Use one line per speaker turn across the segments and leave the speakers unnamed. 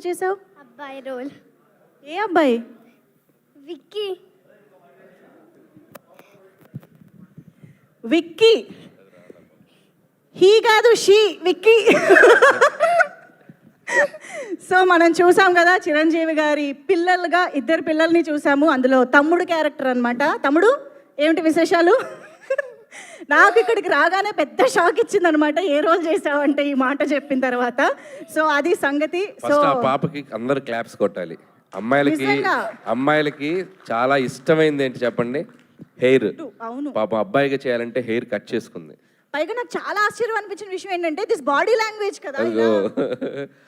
చేసావు?
అబ్బాయి రోల్.
ఏ అబ్బాయి?
విక్కీ.
విక్కీ. హీ కాదు, షీ, విక్కీ. సో మనం చూసాం కదా చిరంజీవి గారి పిల్లలుగా ఇద్దరు పిల్లల్ని చూసాము. అందులో తమ్ముడు క్యారెక్టర్ అనమాట. తమ్ముడు ఏమిటి విశేషాలు? నాకు ఇక్కడికి రాగానే పెద్ద షాక్ ఇచ్చింది అనమాట. ఏ రోల్ చేసావంటే ఈ మాట చెప్పిన తర్వాత. సో అది సంగతి. సో
ఆ పాపకి అందరు క్లాప్స్ కొట్టాలి. అమ్మాయిలకి చాలా ఇష్టమైంది ఏంటి చెప్పండి? హెయిర్.
అవును,
పాప అబ్బాయిగా చేయాలంటే హెయిర్ కట్ చేసుకుంది.
పైగా నాకు చాలా ఆశ్చర్యం అనిపించిన విషయం ఏంటంటే దిస్ బాడీ లాంగ్వేజ్ కదా.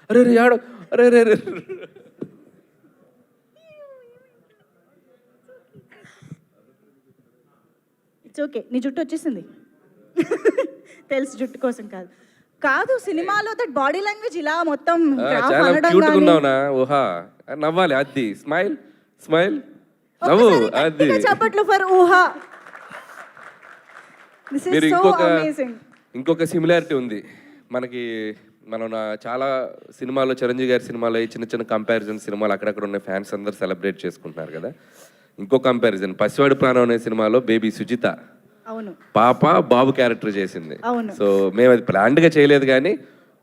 అరే యాడో అరే అరే
ఇట్స్ ఓకే, నీ జుట్టు వచ్చేసింది. తెలుసు, జుట్టు కోసం కాదు. కాదు, సినిమాలో దట్ బాడీ లాంగ్వేజ్ ఇలా మొత్తం
చాలా క్యూట్ ఉన్నావునా. ఊహా నవ్వాలి. అది స్మైల్ స్మైల్ నవ్వు. అది
చప్పట్లు ఫర్ ఊహా.
మీరు ఇంకొక సిమిలారిటీ ఉంది మనకి. మనం చాలా సినిమాలో చిరంజీవి గారి సినిమాలో చిన్న చిన్న కంపారిజన్ సినిమాలు అక్కడక్కడ ఉన్న ఫ్యాన్స్ అందరు సెలబ్రేట్ చేసుకుంటున్నారు కదా. ఇంకో కంపారిజన్ పసివాడి ప్రాణం అనే సినిమాలో బేబీ సుజిత పాప బాబు క్యారెక్టర్ చేసింది. సో మేము అది ప్లాన్డ్గా చేయలేదు, కానీ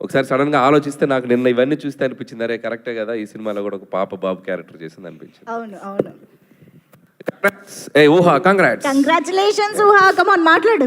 ఒకసారి సడన్ గా ఆలోచిస్తే నాకు నిన్న ఇవన్నీ చూస్తే అనిపించింది, అరే కరెక్టే కదా, ఈ సినిమాలో కూడా ఒక పాప బాబు క్యారెక్టర్ చేసింది అనిపించింది.
అవును అవును.
ఊహా కంగ్రాట్స్.
కంగ్రాచులేషన్స్ ఊహా, కమ్ ఆన్ మాట్లాడు.